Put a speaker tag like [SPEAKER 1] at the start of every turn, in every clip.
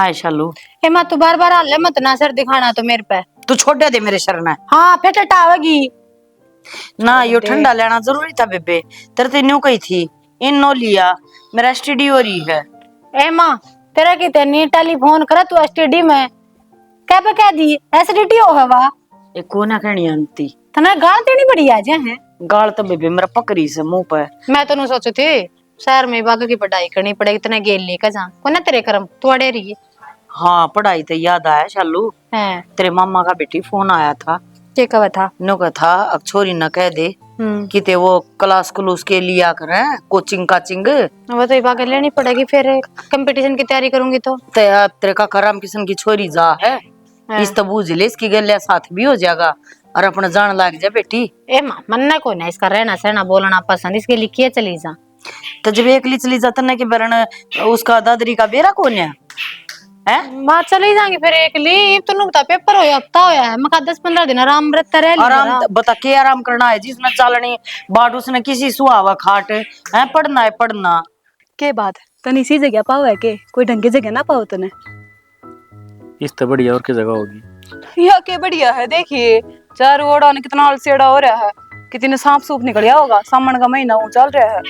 [SPEAKER 1] हाय शालू,
[SPEAKER 2] हे माँ तू बार बार हल्ले मत ना सर दिखाना तो मेरे पे।
[SPEAKER 1] तू छोड़ दे मेरे शरण।
[SPEAKER 2] हाँ फिर टटावेगी
[SPEAKER 1] ना यो ठंडा लेना जरूरी था बेबे, तेरे ते न्यू कही थी इन नो लिया, मेरा एसटीडी हो रही है।
[SPEAKER 2] ए माँ तेरा की तेनी टेलीफोन करे तू एसटीडी में क्या पे कह दी एसिडिटी हो है वा
[SPEAKER 1] एक को ना कहनी अंती
[SPEAKER 2] तना गाल तेनी बड़ी आ जा है।
[SPEAKER 1] गाल तो बेबे मेरा पकड़ी से मुंह पे।
[SPEAKER 2] मैं तो नहीं सोची थी शहर में बाग की पढ़ाई करनी पड़ेगी इतना गेल लेकर जा को ना तेरे कर्म तू अड़े रही है।
[SPEAKER 1] हाँ पढ़ाई तो याद आया शालू,
[SPEAKER 2] है
[SPEAKER 1] तेरे मामा का बेटी फोन आया था,
[SPEAKER 2] क्या कहा था?
[SPEAKER 1] नो का था अब छोरी न कह दे कि ते वो क्लास क्लूस के लिया करे कोचिंग काचिंग।
[SPEAKER 2] वो तो बाग लेनी पड़ेगी फिर कंपटीशन की तैयारी करूंगी तो
[SPEAKER 1] तेरे का राम किशन की छोरी जा है इस तो बूझ ले इसकी गले साथ भी हो जाएगा और अपना जान लाग जा बेटी।
[SPEAKER 2] ए माँ मन्ना को ना इसका रहना सहना बोलना पसंद इसके लिए किए चली जा।
[SPEAKER 1] तो जब एकली चली जाता ना कि बरन उसका दादरी का बेरा कौन है?
[SPEAKER 2] माँ चली जाएंगे फिर एक ली तो नुकता पेपर हो हफ्ता होया है मका 10-15 दिन आराम रहता रह
[SPEAKER 1] आराम बता के आराम करना है जिसने चालनी बाट उसने किसी सुहावा खाट है पढ़ना है पढ़ना
[SPEAKER 3] के बात तनी सी जगह पाओ है के कोई ढंग की जगह ना पाओ तने
[SPEAKER 4] इस तो बढ़िया और की जगह होगी
[SPEAKER 3] यह के बढ़िया है। देखिए चारों ओर ने कितना अलसेड़ा हो रहा है, कितने सांप सूप निकल गया होगा, सामन का महीना वो चल रहा है।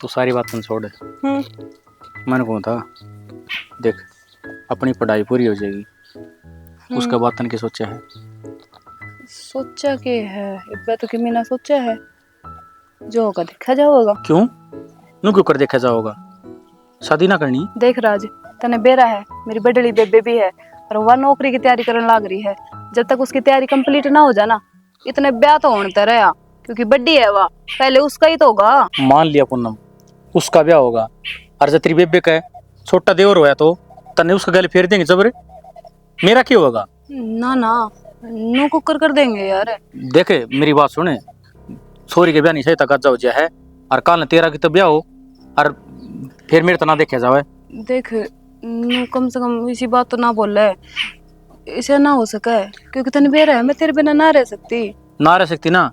[SPEAKER 4] तू सारी बात छोड़। मैंने कहा था देख अपनी पढ़ाई पूरी हो जाएगी उसके बाद तन की सोचा है?
[SPEAKER 3] सोचा के है इब्बे तो कि मैंने सोचा है जो होगा देखा जाओगा।
[SPEAKER 4] क्यों नू क्यों कर देखा जाओगा? शादी ना करनी?
[SPEAKER 3] देख राज तने बेरा है, मेरी बड़ली बेबे भी है और वह नौकरी की तैयारी करने लग रही है। जब तक उसकी तैयारी कंप्लीट ना हो जाना इतने ब्याह तो होने रहा क्योंकि बड्डी है वह, पहले उसका ही तो होगा।
[SPEAKER 4] मान लिया पूनम उसका ब्याह होगा और जब तेरी बेबे का छोटा देवर होया तो तने उसका गले फेर देंगे जबरे, मेरा क्या होगा?
[SPEAKER 3] ना ना नो कुकर कर देंगे यार।
[SPEAKER 4] देखे मेरी बात सुने, छोरी के ब्याह नहीं सही तक हो जाए है और कल तेरा की तो ब्याह हो और फिर मेरे तो ना देखे जावे।
[SPEAKER 3] देख नो कम से कम इसी बात तो ना बोल रहा है, इसे ना हो सका है क्योंकि तने बेरा है, मैं तेरे बिना ना रह सकती।
[SPEAKER 4] ना रह सकती ना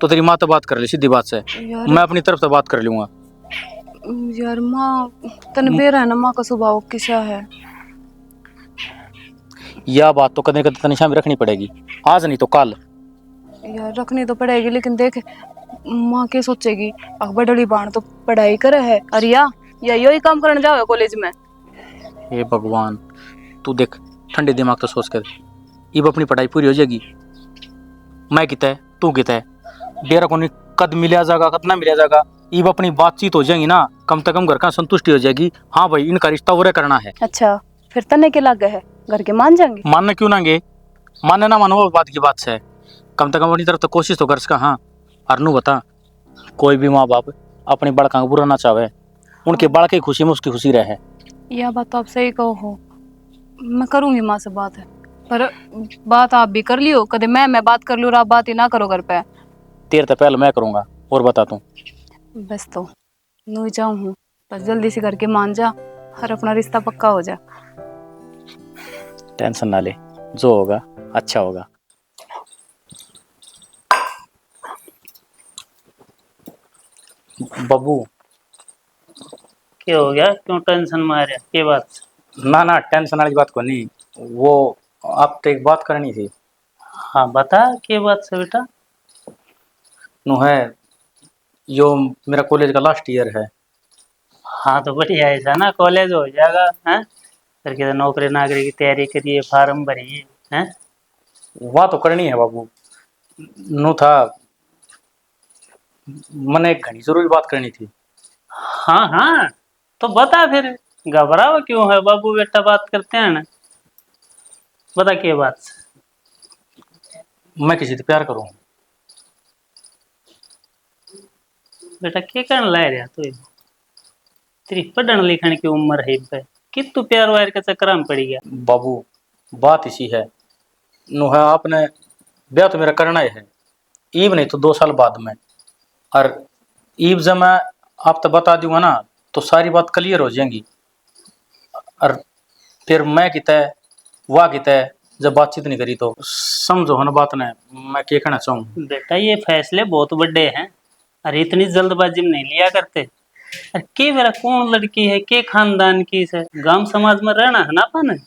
[SPEAKER 4] तो तेरी माँ तो बात कर ले सीधी बात से, मैं अपनी तरफ से बात कर लूंगा।
[SPEAKER 3] यार माँ तने बेरा है ना, माँ का स्वभाव कैसा है।
[SPEAKER 4] यह बात तो कदे कदे तनिशा में रखनी पड़ेगी, आज नहीं तो कल।
[SPEAKER 3] यार रखनी तो पड़ेगी लेकिन देख माँ क्या सोचेगी, अकबर डली बाण तो पढ़ाई करे है और या यही काम करने जाओ कॉलेज में।
[SPEAKER 4] हे भगवान तू देख ठंडे दिमाग तो सोच कर अब अपनी पढ़ाई पूरी हो जाएगी, मैं किता है तू किता है डेरा को कद मिलिया जाएगा कद ना मिलिया जाएगा, अब अपनी बातचीत हो जाएगी ना, कम से कम घर का संतुष्टि हो जाएगी। हाँ भाई इनका रिश्ता वो करना है।
[SPEAKER 3] अच्छा फिर तने के लग है घर के मान जाएंगे?
[SPEAKER 4] मानना क्यों ना गे, मानना ना मानो वो बात की बात है, कम से कम अपनी तरफ तो कोशिश तो कर सका। हाँ और नू बता कोई भी माँ बाप अपने बड़का का बुरा ना चाहे, उनके बड़ की खुशी में उसकी खुशी रहे।
[SPEAKER 3] यह बात तो आप सही कहो हो, मैं करूंगी माँ से बात है, पर बात आप भी कर लियो, कदे मैं बात कर लूँ और आप बात ही ना करो घर पे।
[SPEAKER 4] तेरे तो पहले मैं करूंगा और बता तू।
[SPEAKER 3] बस तो नू जाऊँ हूँ, बस जल्दी से करके मान जा और अपना रिश्ता पक्का हो जा।
[SPEAKER 4] टेंशन ना ले, जो होगा अच्छा होगा। बब्बू
[SPEAKER 5] क्या हो गया, क्यों टेंशन में आ रहा, क्या बात?
[SPEAKER 4] ना ना टेंशन वाली बात को नहीं, वो आप तो एक बात करनी थी।
[SPEAKER 5] हाँ बता क्या बात से बेटा।
[SPEAKER 4] नु है यो मेरा कॉलेज का लास्ट ईयर है।
[SPEAKER 5] हाँ तो बढ़िया है, ऐसा ना कॉलेज हो जाएगा हैं, फिर क्या नौकरी नागरी की तैयारी करिए, फार्म भरिए हैं।
[SPEAKER 4] वह तो करनी है बाबू, नु था मैंने एक घनी जरूरी बात करनी थी।
[SPEAKER 5] हाँ हाँ तो बता फिर, घबराओ क्यों है, बाबू बेटा बात करते हैं ना, बता क्या बात।
[SPEAKER 4] मैं किसी से प्यार करूँ।
[SPEAKER 5] बेटा क्या करने ला रहा तू, तेरी पढ़ने लिखने की उम्र है पे, कि तू प्यार वार के चक्कर में पड़ी गया।
[SPEAKER 4] बाबू बात इसी है, नु है आपने ब्याह तो मेरा करना ही है, ईब नहीं तो 2 साल बाद में, और ईब जब मैं आप तो बता दूंगा ना तो सारी बात क्लियर हो जाएंगी, और फिर मैं किता है वाह किता है जब बातचीत नहीं करी तो समझो है ना बात ने, मैं क्या कहना चाहूँ।
[SPEAKER 5] बेटा ये फैसले बहुत बड़े हैं, अरे इतनी जल्दबाजी में नहीं लिया करते, अरे के मेरा कौन लड़की है, के खानदान की है, गांव समाज में रहना है ना अपन,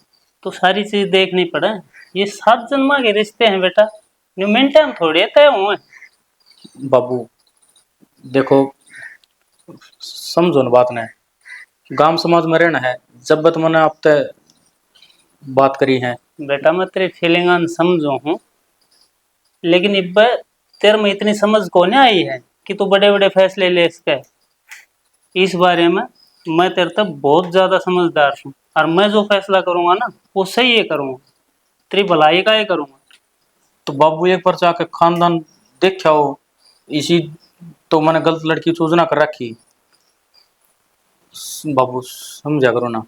[SPEAKER 5] तो सारी चीज देखनी पड़े। ये 7 जन्मा के रिश्ते हैं बेटा, जो मिनट में थोड़ी तय हुए।
[SPEAKER 4] बाबू देखो, समझो न बात ने, गांव समाज में रहना है। जब बत मैंने आप ते बात करी है।
[SPEAKER 5] बेटा मैं तेरी फीलिंग समझो हूँ, लेकिन इब तेरे में इतनी समझ को नहीं आई है कि तू बड़े बड़े फैसले ले इसके। इस बारे में मैं तेरे तक बहुत ज्यादा समझदार हूँ, और मैं जो फैसला करूंगा ना वो सही है करूंगा, तेरी भलाई का ही करूंगा।
[SPEAKER 4] तो बाबू एक बार जाके खानदान देखा हो, इसी तो मैंने गलत लड़की चूजना कर रखी। बाबू समझा करो ना,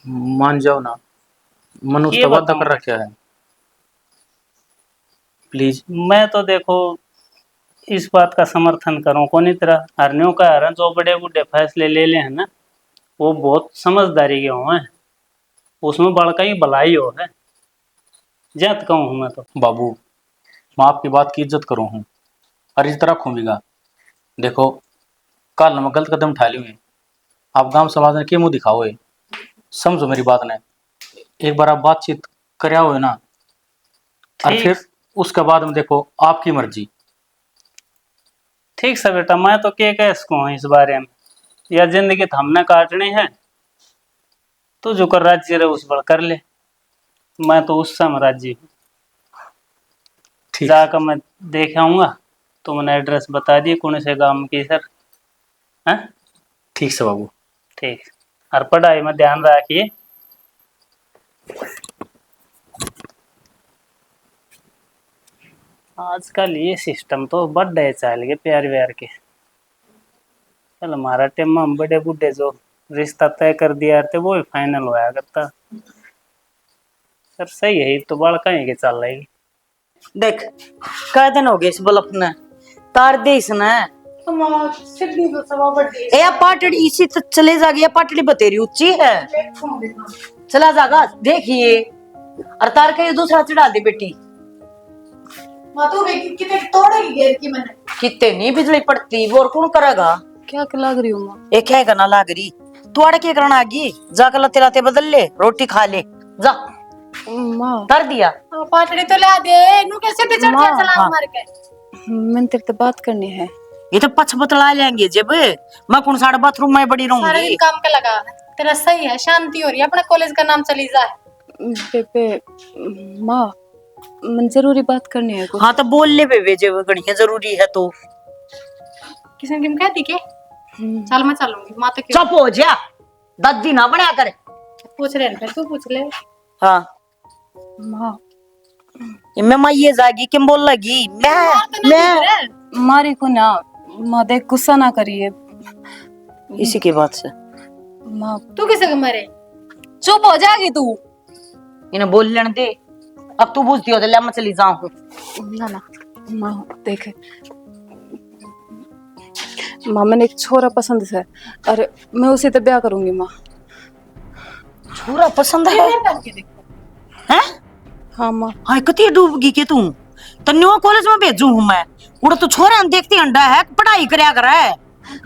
[SPEAKER 4] मान जाओ ना, मन उसका वादा कर रखा है, प्लीज।
[SPEAKER 5] मैं तो देखो इस बात का समर्थन करूं कौन तरह हरनियों का हरण जो बड़े बूढ़े फैसले ले ले हैं ना, वो बहुत समझदारी के हो हैं, उसमें बड़का ही भलाई हो है, जत कहूँ मैं तो।
[SPEAKER 4] बाबू मैं आपकी बात की इज्जत करूँ हूँ और इस तरह खूबीगा। देखो कल मैं गलत कदम उठा ली हुए, आप गांव समाज ने के मुंह दिखाओ है। समझो मेरी बात ने, एक बार आप बातचीत करया हो ना, और
[SPEAKER 5] ठीक।
[SPEAKER 4] फिर उसके बाद में देखो आपकी मर्जी।
[SPEAKER 5] ठीक से बेटा, मैं तो क्या कह सकूँ इस बारे में, या जिंदगी तो हमने काटनी है, तो जो कर राज्य रहे उस पर कर ले, मैं तो उस समय राजी हूँ।
[SPEAKER 4] ठीक
[SPEAKER 5] जाकर मैं देख आऊंगा, तो मैंने एड्रेस बता दिए कौन से गांव की सर। हैं
[SPEAKER 4] ठीक से बाबू।
[SPEAKER 5] ठीक, और पढ़ाई में ध्यान रखिए। आजकल ये सिस्टम तो बड़े चाल गए प्यार व्यार के। चल हमारा टाइम में हम बड़े बूढ़े जो रिश्ता तय कर दिया थे वो ही फाइनल होया करता। सर सही है, तो बड़ा कहीं के चल रही।
[SPEAKER 1] देख कई दिन हो गए इस बल्ब ने तार दे इसने। ए या पाटड़ी इसी तो चले जागे, या पाटड़ी बतेरी ऊंची है, चला जागा देखिए, और तार का ये दूसरा चढ़ा दे बेटी।
[SPEAKER 2] कितने तोड़ेगी घेर की मैंने।
[SPEAKER 1] कितने नहीं बिजली पड़ती, वो और कौन करेगा।
[SPEAKER 3] क्या लग रही हूँ माँ?
[SPEAKER 1] एक है करना लाग रही, तू आड़े के करना आगी, जाकर लते लाते बदल ले, रोटी खा ले जा।
[SPEAKER 3] माँ
[SPEAKER 1] कर दिया
[SPEAKER 2] पाटड़ी तो ला दे, नु कैसे भी चढ़
[SPEAKER 3] माँ,
[SPEAKER 2] चला
[SPEAKER 1] हाँ।
[SPEAKER 2] मार के।
[SPEAKER 3] मैंने तेरे से बात करनी है।
[SPEAKER 1] ये तो पछ बतला लेंगे जब मैं कौन साढ़े बाथरूम में बड़ी
[SPEAKER 2] सारा
[SPEAKER 1] रहूंगी।
[SPEAKER 2] दिन काम का लगा तेरा सही है, शांति हो रही है, अपने कॉलेज का नाम चली जाए।
[SPEAKER 3] बेबे माँ, मैं जरूरी बात करनी है कुछ।
[SPEAKER 1] हाँ तो बोल ले बेबे, जब गणिया जरूरी है तो।
[SPEAKER 2] किसी ने कहती के चल मैं चलूंगी, माँ तो
[SPEAKER 1] चुप हो जा, दादी ना बना कर।
[SPEAKER 2] पूछ रहे हैं, तू पूछ ले।
[SPEAKER 1] हाँ
[SPEAKER 3] माँ
[SPEAKER 1] मैं ये जागी क्यों बोल लगी, मैं
[SPEAKER 3] मारी को ना, माँ देख गुस्सा ना करिए
[SPEAKER 1] इसी के बाद से
[SPEAKER 3] माँ।
[SPEAKER 2] तू किसे के मरे?
[SPEAKER 3] चुप हो जाएगी तू।
[SPEAKER 1] इन्हें बोल लेने दे, अब तू पूछती हो तो ले मैं चली जाऊं।
[SPEAKER 3] ना ना माँ देख, माँ मैंने एक छोरा पसंद है, अरे मैं उसी से ब्याह करूंगी माँ।
[SPEAKER 1] छोरा पसंद है? हैं?
[SPEAKER 3] हाँ माँ।
[SPEAKER 1] हाय कती डूबगी के तू, तन्यो कॉलेज में भेजू हूं मैं, उड़ा तो छोरा देखती अंडा है, पढ़ाई करया कर है।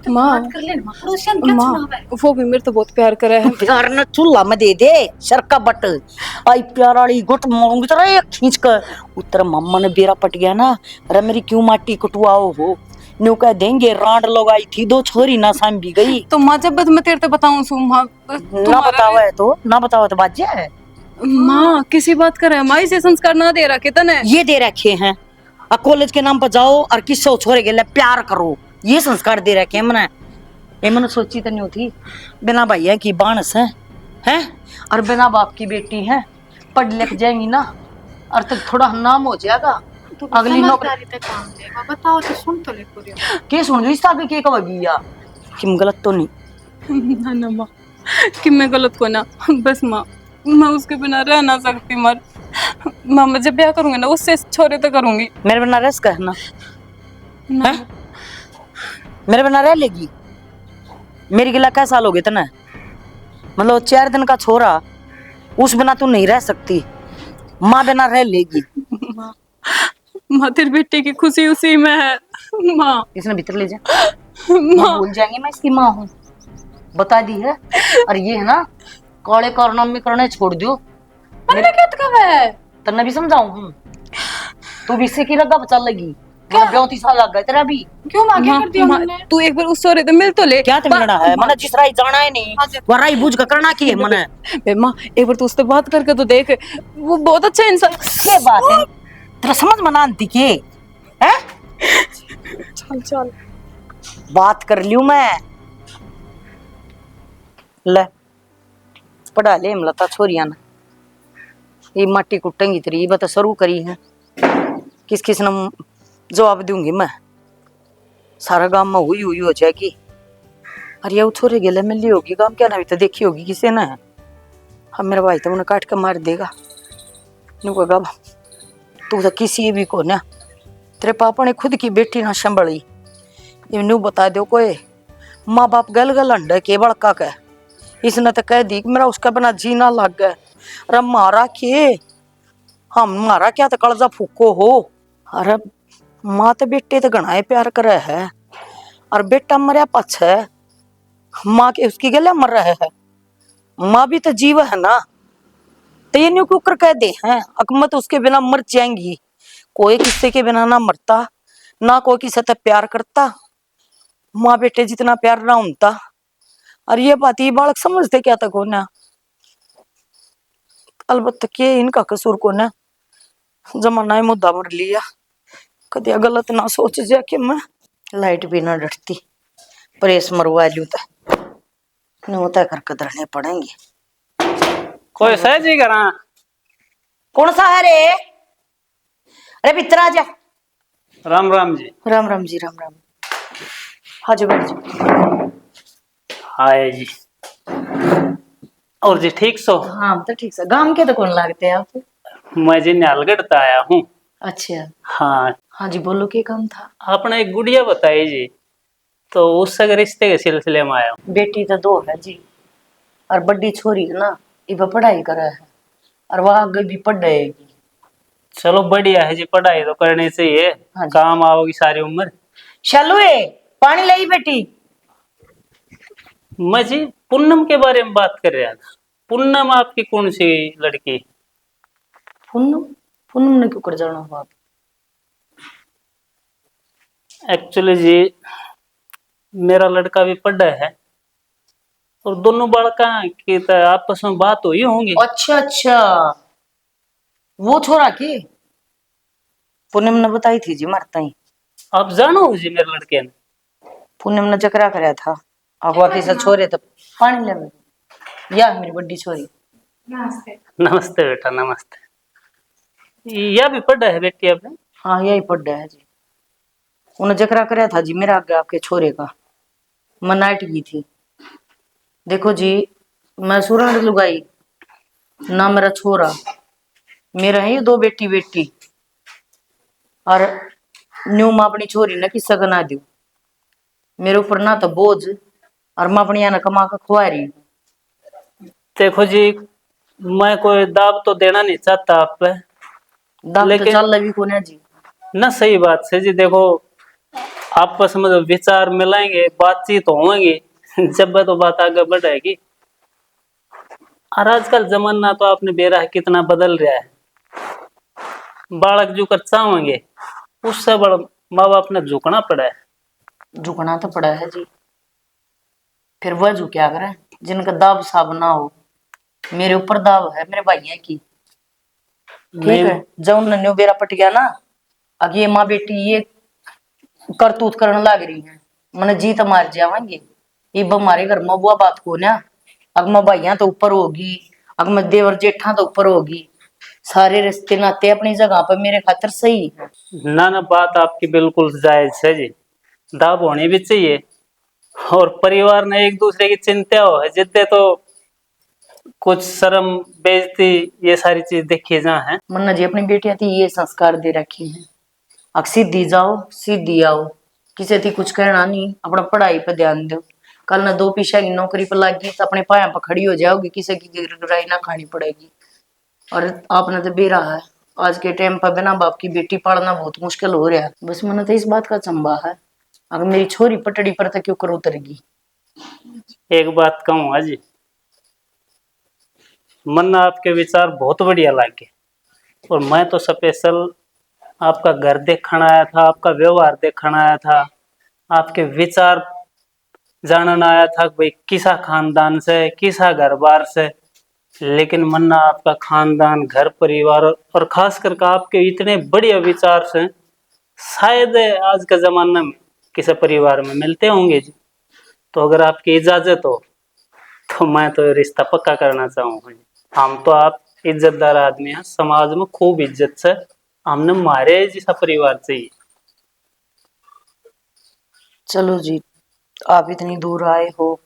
[SPEAKER 3] माँ
[SPEAKER 2] कर ले माँ, पड़ोसियन क्या
[SPEAKER 3] माँ
[SPEAKER 2] सुनावे?
[SPEAKER 3] वो भी मेरे तो बहुत प्यार करे है।
[SPEAKER 1] प्यार न चूल्हा में दे दे शरका बट, आई प्यार वाली गुट मारूंगी तेरा एक खींच कर। उतर मम्मा ने बेरा पट गया ना, अरे मेरी क्यों माटी कटवाओ हो, न्यू कह देंगे रांड लगाई थी, 2 छोरी ना साम भी गई।
[SPEAKER 3] तो माँ जब मैं तेरे तो बताऊं सु माँ,
[SPEAKER 1] ना बतावा है तो ना बतावा तो बात है।
[SPEAKER 3] माँ किसी बात कर रहा है, माँ इसे संस्कार ना दे रखे तने।
[SPEAKER 1] ये दे रखे हैं, कॉलेज के नाम पर जाओ और किससे छोरे के लिए प्यार करो, ये संस्कार दे रखे हैं मैंने। ये मैंने सोची तो नहीं होती, बिना भैया की बाणस है और बिना बाप की बेटी है, पढ़ लिख जाएंगी ना और तो थोड़ा नाम हो जाएगा। अगली नौकरी
[SPEAKER 2] तक काम देगा, बताओ तो सुन तो ले पूरी।
[SPEAKER 1] के सुन रही इस के कहोगी या किम गलत तो नहीं।
[SPEAKER 3] ना ना माँ, कि मैं गलत को ना, बस माँ मैं उसके बिना रह ना सकती। मर माँ मैं जब ब्याह करूंगी ना उससे छोरे तो करूंगी।
[SPEAKER 1] मेरे बिना रह कहना
[SPEAKER 3] ना
[SPEAKER 1] है? मेरे बिना रह लेगी? मेरी गिला कैसा साल हो गए तना, मतलब 4 दिन का छोरा, उस बिना तू नहीं रह सकती, माँ बिना रह लेगी।
[SPEAKER 3] माँ तेरी बेटी की खुशी उसी में है माँ।
[SPEAKER 1] इसने भीतर ले जा, मैं भूल जाएंगे मैं इसकी माँ हूँ, बता दी है। और ये है ना काले कारनामे करने छोड़ दो।
[SPEAKER 3] मैंने क्या कहा है?
[SPEAKER 1] तन्ने भी समझाऊं हूँ, तू भी इससे की रगा बचा लगी। क्या 34 साल लग गए तेरा भी।
[SPEAKER 2] क्यों माँ क्या कर दिया
[SPEAKER 3] माँ,
[SPEAKER 2] उन्होंने?
[SPEAKER 3] तू एक बार उस सोरे तो मिल तो ले।
[SPEAKER 1] क्या ते मिलना है मने जिस राही जाना है नहीं वो राही बुझ कर करना की है मने।
[SPEAKER 3] बे माँ एक बार तू उससे बात करके तो देख, वो बहुत अच्छा इंसान।
[SPEAKER 1] क्या बात है तेरा समझ में ना आती के है।
[SPEAKER 3] चल चल
[SPEAKER 1] बात कर लियो मैं। ले पढ़ा ले मलता छोरिया ने ये माटी कुटेंगी तेरी बता शुरू करी है। किस किस ने जवाब दूंगी मैं, सारा गांव में हुई हुई हो जाएगी। अरे ये छोरे गेले मिली होगी गांव क्या ना तो देखी होगी किसी ने। हम मेरा भाई तो उन्हें काट के मार देगा। नुका तू तो किसी भी को ना तेरे पापा ने खुद की बेटी ना संभाली। ये न्यू बता दो कोई माँ बाप गल गल अंडे के बड़का के इसने तो कह दी कि मेरा उसका बिना जीना लग गया। अरे मारा के हम मारा क्या तो कलजा फूको हो। अरे माँ तो बेटे तो घना ही प्यार करे है और बेटा मरिया पाछे माँ के उसकी गले मर रहे है। माँ भी तो जीव है ना, तो ये न्यू क्यों कर कह दे हैं अकमत उसके बिना मर जाएंगी। कोई किसी के बिना ना मरता ना कोई किसी से प्यार करता। माँ बेटे जितना प्यार ना उनता। और ये बात ये बालक समझते क्या तक होना। अलबत्त के इनका कसूर को ना जमाना ही मुद्दा मर लिया। कदिया गलत ना सोच जा कि मैं लाइट भी ना डरती प्रेस मरवा लू तो होता करके धरने पड़ेंगे।
[SPEAKER 5] कोई सहज ही करा।
[SPEAKER 1] कौन सा है रे? अरे भीतर आ जा।
[SPEAKER 5] राम राम जी।
[SPEAKER 1] राम राम जी राम राम। हाँ जी बैठ जाओ।
[SPEAKER 5] हाय जी। और जी ठीक सो?
[SPEAKER 1] हाँ तो ठीक से गांव के तो कौन लागते हैं आप?
[SPEAKER 5] मैं जी न्यालगढ़ से आया हूँ।
[SPEAKER 1] अच्छा
[SPEAKER 5] हाँ,
[SPEAKER 1] हाँ जी बोलो क्या काम था?
[SPEAKER 5] आपने एक गुड़िया बताई जी, तो उससे रिश्ते के सिलसिले में आया हूँ।
[SPEAKER 1] बेटी तो दो है जी और बड़ी छोरी है ना इब पढ़ाई करे है और वह आगे भी पढ़ जाएगी।
[SPEAKER 5] चलो बढ़िया है जी, पढ़ाई तो करनी चाहिए।
[SPEAKER 1] हाँ जी।
[SPEAKER 5] काम आओगी सारी उम्र।
[SPEAKER 1] चलो पानी लाई बेटी।
[SPEAKER 5] मैं जी पूनम के बारे में बात कर रहा था। पूनम आपकी कौन सी लड़की?
[SPEAKER 1] पूनम पूनम ने क्यों कर जाना हुआ आप?
[SPEAKER 5] एक्चुअली जी मेरा लड़का भी पढ़ा है और दोनों बालका की तो आपस में बात हुई होंगी।
[SPEAKER 1] अच्छा अच्छा वो छोरा की पूनम ने बताई थी जी मरता ही।
[SPEAKER 5] आप जानो हो जी मेरे लड़के ने?
[SPEAKER 1] पूनम ने चकरा कराया था अगवा किसा छोरे तो पानी ले मेरे। या मेरी बड़ी छोरी।
[SPEAKER 5] नमस्ते बेटा नमस्ते। यह भी पढ़ा है बेटी आपने?
[SPEAKER 1] हाँ यही पढ़ रहा है जी। उन्हें जकरा कराया था जी मेरा आगे आपके छोरे का। मैं नाइट की थी। देखो जी मैं सुरण लुगाई ना मेरा छोरा मेरा है ये दो बेटी बेटी और न्यू मैं अपनी छोरी ने किस्सा गना दू मेरे ऊपर ना तो बोझ और मैं अपनी यहाँ कमा कर खुआ रही हूँ।
[SPEAKER 5] देखो जी मैं कोई दाब तो देना नहीं चाहता आप पे,
[SPEAKER 1] दाम तो
[SPEAKER 5] लेकिन
[SPEAKER 1] चल लगी को ना जी।
[SPEAKER 5] ना सही बात है जी। देखो आपस में जब विचार मिलाएंगे बातचीत होंगी जब तो बात आगे बढ़ेगी। और आजकल जमाना तो आपने बेरा है कितना बदल रहा है। बालक जो कर चाहेंगे उससे बड़ा माँ बाप ने झुकना पड़ा है।
[SPEAKER 1] झुकना तो पड़ा है जी फिर वह झुक्या करे जिनका दाब साब ना हो। मेरे ऊपर दाब है मेरे भाइयों की। ठीक है जब उन्होंने बेरा पट गया ना अब ये माँ बेटी ये करतूत करने लग रही है मैंने जीत मार जावांगे। ये हमारे घर में वो बात को ना अग मैं भाइया तो ऊपर होगी अग मैं देवर जेठा तो ऊपर होगी। सारे रिश्ते नाते अपनी जगह पर मेरे खातर सही है।
[SPEAKER 5] ना ना बात आपकी बिल्कुल जायज है जी, दाब होनी भी चाहिए। और परिवार ने एक दूसरे की चिंता हो है जितने तो कुछ शर्म बेइज्जती ये सारी चीज देखी जा है।
[SPEAKER 1] मन्ना जी अपनी बेटियां थी ये संस्कार दे रखे हैं अग सीधी जाओ सीधी आओ किसी थी कुछ कहना नहीं अपना पढ़ाई पर ध्यान दो। कल ना दो पीछा की नौकरी पर लगी तो अपने पाया पर खड़ी हो जाओगी किसी की गिरगिराई ना खानी पड़ेगी। और आपने तो बेरा है आज के टाइम पर बिना बाप की बेटी पालना बहुत मुश्किल हो रहा है। बस मैंने तो इस बात का चंबा है अगर मेरी छोरी पटड़ी पर तो क्यों कर उतरेगी।
[SPEAKER 5] एक बात कहूँ अजी, मन्ना आपके विचार बहुत बढ़िया लागे, और मैं तो स्पेशल आपका घर देखने आया था, आपका व्यवहार देखने आया था, आपके विचार जानना आया था कि भाई किसा खानदान से, किसा घर बार से। लेकिन मन्ना आपका खानदान, घर परिवार और खास करके आपके इतने बढ़िया विचार से शायद आज के जमाने में किसी परिवार में मिलते होंगे जी। तो अगर आपकी इजाजत हो तो मैं तो ये रिश्ता पक्का करना चाहूंगा जी। हम तो आप इज्जतदार आदमी हैं, समाज में खूब इज्जत से, हमने मारे जैसा परिवार चाहिए।
[SPEAKER 1] चलो जी, आप इतनी दूर आए हो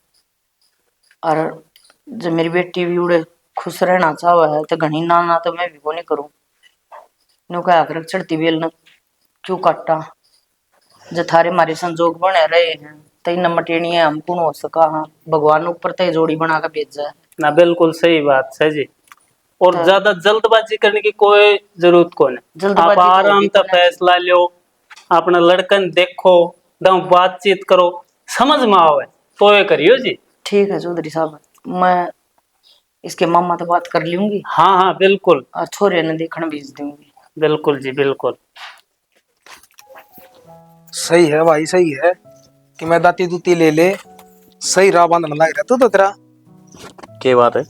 [SPEAKER 1] और जब मेरी बेटी भी उड़े खुश रहना चाहवा है तो घनी ना तो मैं भी को नहीं करूँ। नो कहा कर चढ़ती बेल न क्यों काटा, जो थारे मारे संजोग बने रहे हैं तो इन मटेनी है हम कौन हो सका। हाँ, भगवान ऊपर ते जोड़ी बना के भेजा है।
[SPEAKER 5] ना बिल्कुल सही बात है जी। और
[SPEAKER 1] तो
[SPEAKER 5] ज्यादा जल्दबाजी करने की कोई जरूरत कौन है, आप
[SPEAKER 1] जल्दबाजी तो
[SPEAKER 5] आराम
[SPEAKER 1] होगी
[SPEAKER 5] से
[SPEAKER 1] को नहीं।
[SPEAKER 5] फैसला लो, अपना लड़कन देखो, दम बातचीत करो, समझ में आवे तो ये करियो जी।
[SPEAKER 1] ठीक है चौधरी साहब, मैं इसके मामा तो बात कर लूंगी
[SPEAKER 5] हाँ हाँ बिल्कुल,
[SPEAKER 1] और छोरे ने देखने भेज दूंगी।
[SPEAKER 5] बिल्कुल जी बिल्कुल।
[SPEAKER 6] सही है भाई, सही है कि मैं दाती दूती ले ले, सही राह बांधने लग रहा तो तेरा।
[SPEAKER 4] क्या बात है?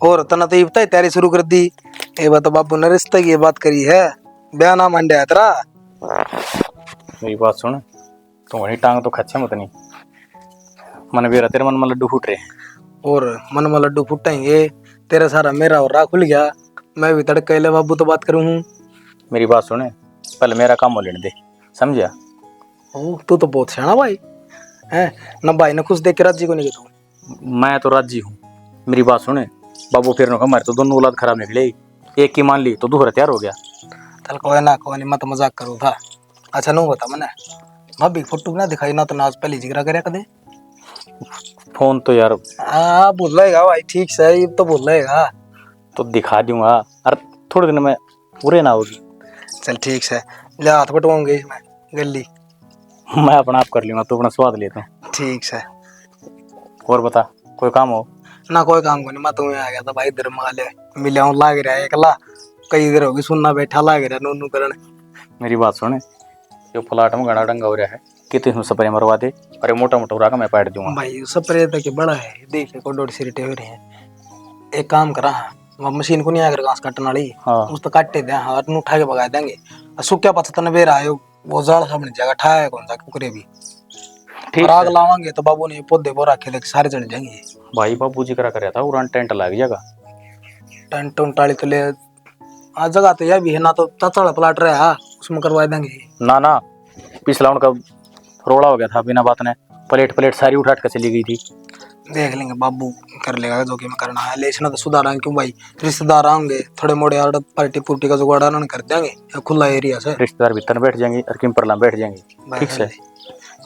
[SPEAKER 6] और तना तो ये बता तैयारी शुरू कर दी। ये बता बाबू ने रिश्ते की बात करी है, ब्याह ना मंडे है तेरा।
[SPEAKER 4] मेरी बात सुन, तू वही टांग तो खच्चे मत नहीं, मन बेरा तेरे मन में लड्डू फूट रहे।
[SPEAKER 6] और मन में लड्डू फूटेंगे, तेरा सारा मेरा और राह खुल गया। मैं भी तड़के ले बाबू तो बात करूँ हूँ।
[SPEAKER 4] मेरी बात सुने, पहले मेरा काम हो लेने दे, समझा?
[SPEAKER 6] ओ तू तो बहुत सियाना भाई है ना, भाई ने खुश देख के राजी को नहीं तू।
[SPEAKER 4] मैं तो राजी हूँ। मेरी बात सुने, बाबू फिर हमारे तो दोनों औलाद खराब निकले, एक की मान ली तो दूसरा तैयार हो गया।
[SPEAKER 6] चल कोई ना कोई नहीं, मत मजाक करो था। अच्छा नो बता मैंने भाभी फोटो ना दिखाई ना, तो नाच पहली जिगरा करे कदे।
[SPEAKER 4] फोन तो यार
[SPEAKER 6] हाँ बोल रहेगा भाई, ठीक से ये तो बोल रहेगा।
[SPEAKER 4] तो दिखा दूंगा, अरे थोड़े दिन में पूरे ना होगी।
[SPEAKER 6] चल ठीक से ले, हाथ बटवाऊंगे मैं गली।
[SPEAKER 4] मैं अपना आप कर लूंगा, तो अपना स्वाद लेता हूँ।
[SPEAKER 6] ठीक से
[SPEAKER 4] और बता, कोई काम हो?
[SPEAKER 6] ना कोई काम को नहीं, मैं तुम्हें आ गया था भाई, इधर माले मिले हूँ लाग रहा है एकला, कई देर होगी सुनना बैठा लाग रहा नूनू करण।
[SPEAKER 4] मेरी बात सुने, जो प्लाट में घना डंगा हो रहा है, कितने इसमें स्प्रे मरवा दे, अरे मोटा मोटा उड़ा का मैं पाट दूंगा।
[SPEAKER 6] भाई स्प्रे तक के बड़ा है, देख ले को डोड सिरटे हो रहे हैं। एक काम करा, वहाँ मशीन को नहीं आकर घास काटने वाली,
[SPEAKER 4] हाँ
[SPEAKER 6] उस तो काटे दे हाथ में उठा के भगा देंगे। और सूखा पत्ता तने बेर आयो, वो जाल सा बन जाएगा, ठाया कौन सा कुकरे भी।
[SPEAKER 4] ठीक
[SPEAKER 6] और आग
[SPEAKER 4] है।
[SPEAKER 6] लावांगे तो बाबू ने पौधे बो रखे थे सारे जल जाएंगे।
[SPEAKER 4] भाई बाबू जी करा था उड़ान टेंट लग जाएगा।
[SPEAKER 6] टेंट उंटाली तो ले आज जगह तो यह भी है ना, तो चाचा प्लाट रहा उसमें करवा देंगे।
[SPEAKER 4] ना ना, पिछला उनका रोड़ा हो गया था बिना बात ने, प्लेट प्लेट सारी उठाट कर चली गई थी।
[SPEAKER 6] देख लेंगे बाबू, कर लेगा जो कि मैं करना है। ले इसने तो सुधार क्यों भाई, रिश्तेदार आएंगे थोड़े मोड़े और पार्टी पुर्टी का जुगाड़ उन्होंने कर देंगे, या खुला एरिया से
[SPEAKER 4] रिश्तेदार भीतर बैठ जाएंगे और किम्परला बैठ जाएंगे। ठीक से?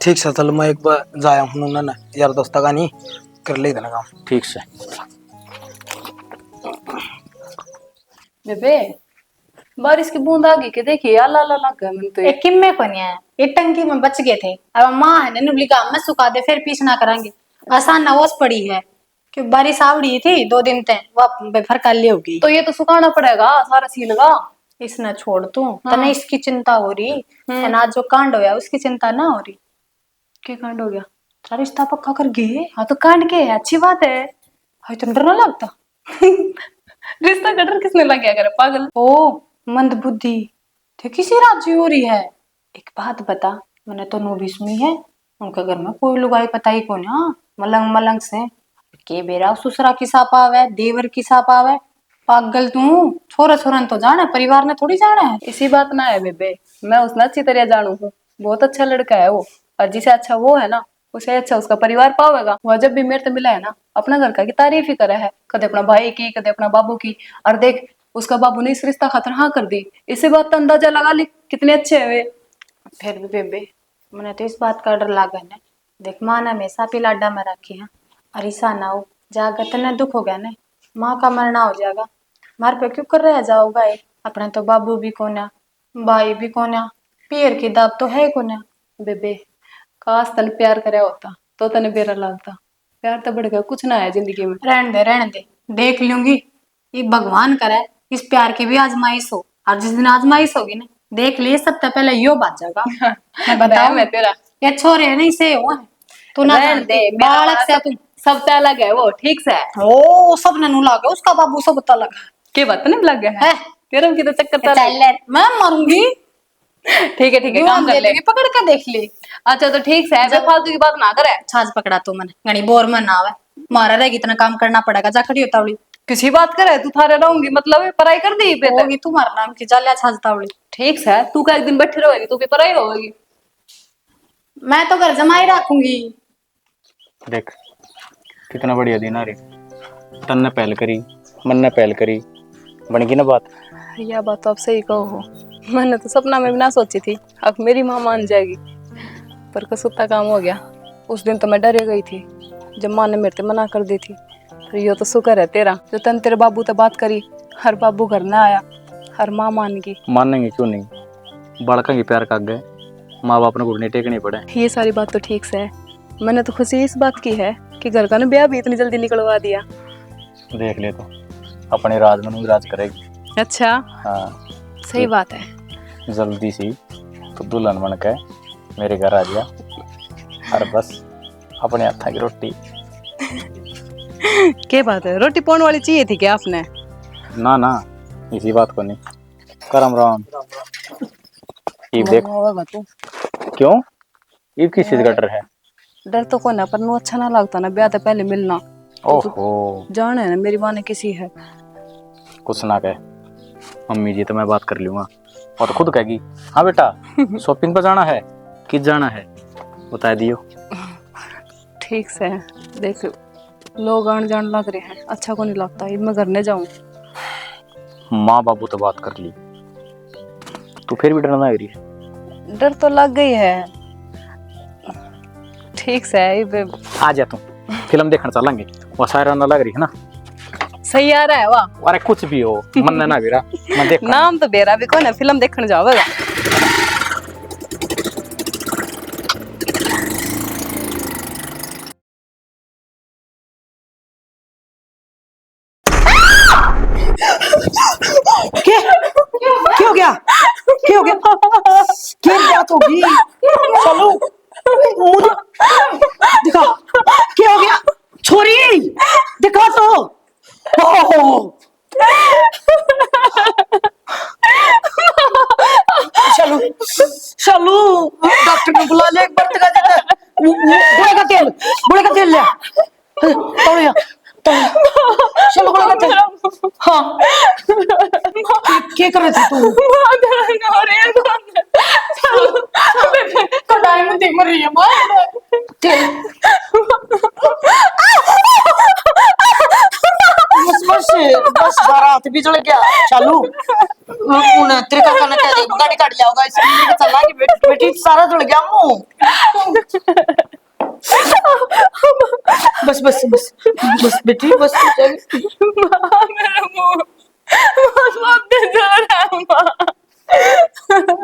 [SPEAKER 6] ठीक से चल मैं एक बार जाया हूँ ना यार दोस्त का, नहीं कर ले देना काम।
[SPEAKER 4] ठीक से।
[SPEAKER 3] बेबे बारिश की बूंद आ गई के देखिए, अल्लाह अल्लाह लग गया मन तो।
[SPEAKER 2] एक किम में कोनी है, ये टंकी में बच गए थे। अब माँ है ने नुबली काम में सुखा दे, फिर पीछ ना करेंगे। आसान नवोस पड़ी है कि बारिश आवड़ी थी 2 दिन तक, वह बेफर कर ली होगी।
[SPEAKER 3] तो ये तो सुखाना पड़ेगा सारा सीन का।
[SPEAKER 2] इसने छोड़ तू तने इसकी चिंता हो रही, अनाज जो कांड होया उसकी चिंता ना हो रही।
[SPEAKER 3] क्या कांड हो गया?
[SPEAKER 2] तेरा रिश्ता पक्का कर गए।
[SPEAKER 3] हाँ तो कांड के है, अच्छी बात है।
[SPEAKER 2] हाय तुम डर ना लगता?
[SPEAKER 3] रिश्ता का डर किसने लग गया करे पागल।
[SPEAKER 2] ओ मंद बुद्धि थे किसी राजी हो रही है। एक बात बता, मैंने तो नो भीष्मी है, उनके घर में कोई लुगाई पता ही कौन। हाँ मलंग मलंग से के बेरा ससुरा की साप आवे, देवर की साप आवे। पागल तू, छोरा छोरन तो जाना, परिवार ने थोड़ी जाना है।
[SPEAKER 3] इसी बात ना है बेबे, मैं उसने अच्छी तरह जानू हूँ, बहुत अच्छा लड़का है वो। और जिसे अच्छा वो है ना, उसे अच्छा उसका परिवार पावेगा। वह जब भी मेरे से मिला है ना, अपना घर का की तारीफ ही करा है, कदे अपना भाई की, कदे अपना बाबू की। और देख उसका बाबू ने इस रिश्ता खातर हाँ कर दी, इसी बात का अंदाजा लगा ली कितने अच्छे है वे।
[SPEAKER 2] फिर भी बेबे मैंने तो इस बात का डर लागा है। देख माँ ने हमेशा पिलाडा में रखी है, और ऐसा ना हो जागत ने दुख हो गया ने, माँ का मरना हो जाएगा। मार पे क्यों कर रह जाओगा? अपना तो बाबू भी कोना, भाई भी कोना, पीर की दाब तो है कोना।
[SPEAKER 3] बेबे काश तने प्यार करया होता तो तने बेरा लगता। प्यार तो बढ़ गया, कुछ ना है जिंदगी में।
[SPEAKER 2] रहने दे देख लूंगी। ये भगवान करे इस प्यार की भी आजमाइश हो, और जिस दिन आजमाइश होगी ना देख लिए सबसे पहले यो बात जाएगा। मैं बताऊं
[SPEAKER 3] मैं तेरा
[SPEAKER 2] ये छोरे है नहीं से हो तू ना
[SPEAKER 3] रहन
[SPEAKER 2] जानती
[SPEAKER 3] दे, मेरा
[SPEAKER 2] बालक
[SPEAKER 3] वाला
[SPEAKER 2] से तू
[SPEAKER 3] सबसे अलग है वो, ठीक से।
[SPEAKER 2] ओ सब ननू लागे उसका बाबू सब पता लगा
[SPEAKER 3] के बात नहीं लग गया है
[SPEAKER 2] है
[SPEAKER 3] तेरे की तो चक्कर
[SPEAKER 2] चल
[SPEAKER 3] चल।
[SPEAKER 2] ले, मैं मरूंगी।
[SPEAKER 3] ठीक है काम कर ले।
[SPEAKER 2] पकड़ के देख ले
[SPEAKER 3] अच्छा तो ठीक से है, बेफालतू की बात ना करे।
[SPEAKER 2] छाछ पकड़ा तू मैंने घनी बोर में ना आवे मारा रहेगी इतना काम करना पड़ेगा जा खड़ी होता तावड़ी
[SPEAKER 3] किसी बात करे तू थारे रहूंगी मतलब पढ़ाई कर दी पे तक।
[SPEAKER 2] होगी तुम्हारा नाम की जालिया छाछ तावड़ी।
[SPEAKER 3] ठीक से तू का एक दिन बैठी रहेगी तू भी पढ़ाई होगी।
[SPEAKER 2] मैं तो घर जमाई रखूंगी।
[SPEAKER 4] देख कितना बढ़िया दिन आ रही, तन ने पहल करी, मन ने पहल करी, बन गई ना बात।
[SPEAKER 3] यह बात तो आप सही कहो हो, मैंने तो सपना में भी ना सोची थी अब मेरी माँ मान जाएगी, पर कसुत्ता काम हो गया। उस दिन तो मैं डरे गई थी जब माँ ने मेरे से मना कर दी थी। पर यो तो शुक्र है तेरा जो तन तेरे बाबू से बात करी, हर बाबू घर ना आया, हर माँ मान गई।
[SPEAKER 4] मानेंगे क्यों नहीं, बड़का की प्यार का गए माँ बाप ने घुटने टेकने पड़े।
[SPEAKER 3] ये सारी बात तो ठीक से है, मैंने तो खुशी इस बात की है कि घर का ना ब्याह भी इतनी जल्दी निकलवा दिया।
[SPEAKER 4] देख ले तो अपने राज में राज करेगी।
[SPEAKER 3] अच्छा
[SPEAKER 4] हाँ
[SPEAKER 3] सही बात है।
[SPEAKER 4] जल्दी सी तो दुल्हन बन के मेरे घर आ गया और बस अपने हाथा की रोटी।
[SPEAKER 3] क्या बात है, रोटी पौन वाली चाहिए थी क्या आपने?
[SPEAKER 4] ना ना इसी बात को नहीं, करम राम। ईब देख क्यों, ईब किस चीज का डर है?
[SPEAKER 3] डर तो कोई ना, पर नु अच्छा ना लगता ना ब्याह से पहले मिलना।
[SPEAKER 4] ओहो
[SPEAKER 3] जाने ना मेरी माँ ने किसी है।
[SPEAKER 4] कुछ ना कहे, मम्मी जी तो मैं बात कर लूंगा। और तो खुद कहेगी हाँ बेटा शॉपिंग पर जाना है, किस जाना है बता दियो।
[SPEAKER 3] ठीक से देख लोग आने जाने लग रहे हैं, अच्छा को नहीं लगता। ईब मैं घर नहीं जाऊं।
[SPEAKER 4] माँ बाबू तो बात कर ली, तू फिर भी डरना रही है?
[SPEAKER 3] डर तो लग गई है। ठीक से ईब
[SPEAKER 4] आ जा तू फिल्म देखने चलेंगे, वो सायराना लग रही है ना।
[SPEAKER 3] सही आ रहा है वाह।
[SPEAKER 4] अरे कुछ भी हो मन ना बेरा मैं देख
[SPEAKER 3] नाम तो बेरा भी कौन है, फिल्म देखने जाओगा।
[SPEAKER 1] क्या हो गया, क्या हो गया, क्या बात होगी? चलो मुझे दिखा क्या हो गया, छोरी दिखा तो। ओहो चलो चलो डॉक्टर को बुला ले, एक बार तक देता गुड़े का तेल ले तौलिया चलो गुड़े का तेल। हाँ क्या कर रही थी तू?
[SPEAKER 2] कटाई में देख रही है मां
[SPEAKER 1] तेल बस बस बारात भी चल गया चालू। उन्हें तेरे काका ने कह दिया गाड़ी काट लिया होगा इसलिए लेके चला कि बेटी सारा जुड़ गया मुंह। बस बस बस बस बेटी बस
[SPEAKER 3] मेरा मुंह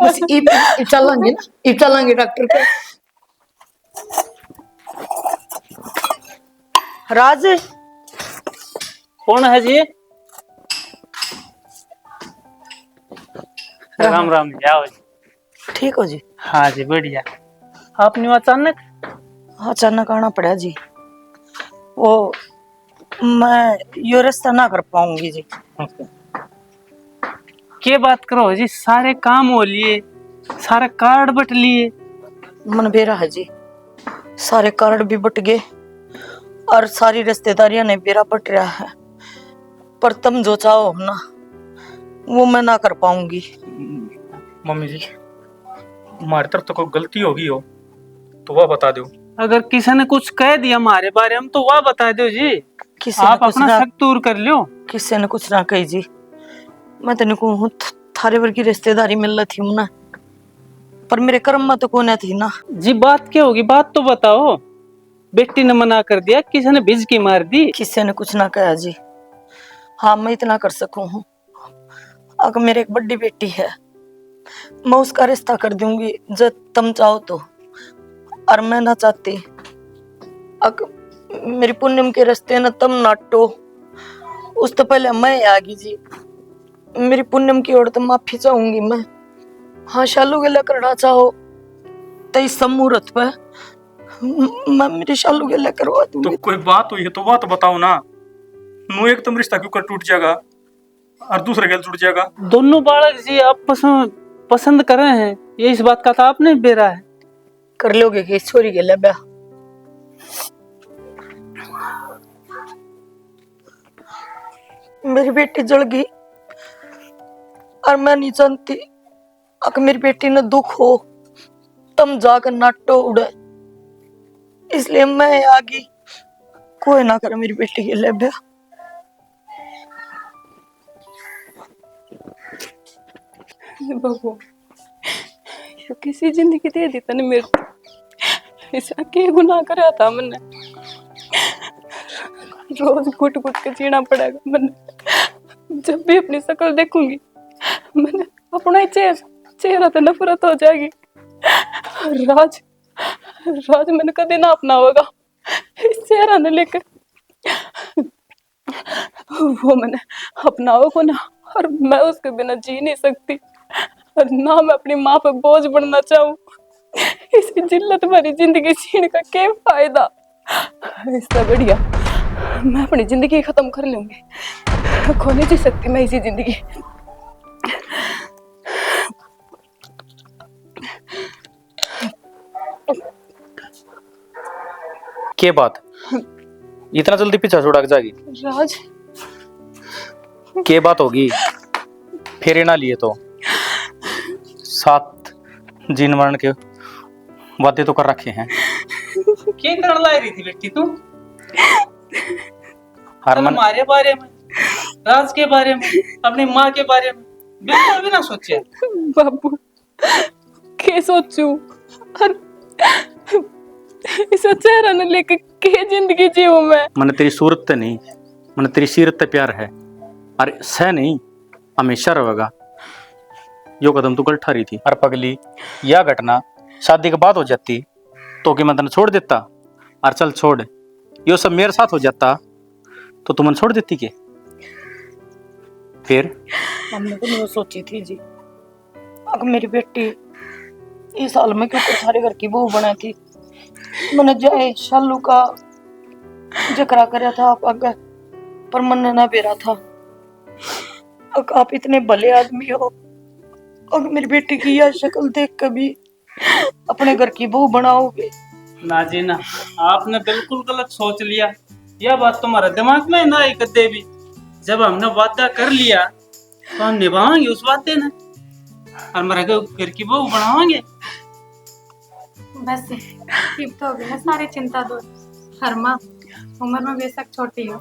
[SPEAKER 1] बस इब चलेंगे ना, इब चलेंगे डॉक्टर के। राज
[SPEAKER 5] कौन है जी? राम राम जी, आओ जी।
[SPEAKER 1] ठीक हो जी?
[SPEAKER 5] हाँ जी बढ़िया। आपने अचानक?
[SPEAKER 1] अचानक आना पड़ा जी, वो मैं ये रास्ता ना कर पाऊंगी जी।
[SPEAKER 5] क्या बात करो जी, सारे काम हो लिए, सारे कार्ड बट लिए।
[SPEAKER 1] मन बेरा है जी, सारे कार्ड भी बट गए और सारी रिश्तेदारियां ने बेरा बट रहा है, पर तुम जो चाहो ना वो मैं ना कर पाऊंगी।
[SPEAKER 4] मम्मी जी हमारी तरफ तो कोई गलती होगी हो तो वह बता दो।
[SPEAKER 5] अगर किसी ने कुछ कह दिया हमारे बारे में तो वह बता दो जी,
[SPEAKER 1] किसी
[SPEAKER 5] आप
[SPEAKER 1] ने कुछ
[SPEAKER 5] अपना
[SPEAKER 1] ना
[SPEAKER 5] शक दूर कर लो।
[SPEAKER 1] किसी ने कुछ ना कही जी, मैं तेने को हूँ थारे वर्गी रिश्तेदारी मिल रही थी ना, पर मेरे कर्म में तो कोई ना थी ना
[SPEAKER 5] जी। बात क्या होगी, बात तो बताओ। बेटी ने मना कर दिया, किसी ने भिज की मार दी।
[SPEAKER 1] किसी ने कुछ ना कहा जी। हाँ मैं इतना कर सकूं हूँ, अगर मेरे एक बड़ी बेटी है मैं उसका रिश्ता कर दूंगी जब तुम चाहो तो, और मैं ना चाहती अक मेरी पुण्यम के रास्ते न तुम नाटो, उस तो पहले मैं आ गई जी। मेरी पुण्यम की ओर तो माफी चाहूंगी मैं। हाँ शालू गला करना चाहो तो इस मुहूर्त पे मैं मेरी शालू गला करवा
[SPEAKER 4] तो
[SPEAKER 1] दूंगी।
[SPEAKER 4] कोई बात हुई है तो बात बताओ ना। नु एक तुम रिश्ता क्यों कर टूट जाएगा और दूसरा गल टूट जाएगा।
[SPEAKER 5] दोनों बालक जी आप पसंद कर रहे हैं, ये इस बात का तो आपने बेरा है।
[SPEAKER 1] कर लोगे कि छोरी गला ब्याह? मेरी बेटी जल गई और मैं नहीं जानती अगर मेरी बेटी ने दुख हो तुम जाकर नाटो उड़े, इसलिए मैं आ गई। कोई ना करे मेरी बेटी के लिए ब्याह।
[SPEAKER 3] बहू यो किसी जिंदगी दे दी तने मेरे को, ऐसा क्या गुनाह करा था मैंने? रोज घुट घुट के जीना पड़ेगा मैंने। जब भी अपनी शक्ल देखूंगी मैंने अपना ही चेहरा तो नफरत हो जाएगी। राज राज मैंने कभी ना अपना होगा इस चेहरा ने लेकर। वो मैंने अपनाओ को ना, और मैं उसके बिना जी नहीं सकती, और ना मैं अपनी माँ पे बोझ बनना चाहूँ। इसी जिल्लत भरी जिंदगी जीने का क्या फायदा? इससे बढ़िया मैं अपनी जिंदगी खत्म कर लूंगी, खो नहीं जी सकती मैं इसी जिंदगी।
[SPEAKER 4] क्या बात इतना जल्दी पीछा छोड़ा के जागी?
[SPEAKER 3] राज
[SPEAKER 4] क्या बात होगी? फेरे ना लिए तो साथ जीन मरण के वादे तो कर रखे हैं।
[SPEAKER 5] क्या कर ला रही थी बेटी तू?
[SPEAKER 4] हरमन
[SPEAKER 5] हमारे बारे में, राज के बारे में, अपनी माँ के बारे में बिल्कुल भी ना सोचे।
[SPEAKER 3] बाबू क्या सोचूं, और इस चेहरा ने लेके क्या जिंदगी जीऊं मैं?
[SPEAKER 4] मैंने तेरी सूरत ते नहीं, मैंने तेरी सीरत ते प्यार है। अरे सह नहीं हमेशा रहेगा। यो कदम तू गलत रही थी। और पगली यह घटना शादी के बाद हो जाती तो कि मैं तने छोड़ देता। और चल छोड़, यो सब मेरे साथ हो जाता तो तुम छोड़ देती के? फिर
[SPEAKER 1] हमने तो नहीं सोची थी जी अगर मेरी बेटी इस साल में क्यों सारे घर की बहू बना थी। मैंने जाए शालू का जकरा कराया था आप आगे, पर मन ना बेरा था। अगर आप इतने भले आदमी हो, अगर मेरी बेटी की यह शक्ल देख कभी अपने घर की बहू बनाओगे?
[SPEAKER 5] ना जी ना, आपने बिल्कुल गलत सोच लिया। यह बात तुम्हारे दिमाग में ना आई कदे भी। जब हमने वादा कर लिया तो हम निभाएंगे उस वादे ने, और हमारे घर की बहू बनाएंगे।
[SPEAKER 2] बस ठीक तो हो गई ना सारी चिंता दूर। हर माँ उम्र में बेशक छोटी हो,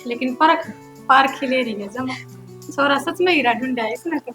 [SPEAKER 2] लेकिन परख पार खिले रही है जमा। छोरा सच में हीरा ढूंढा है इसने तो।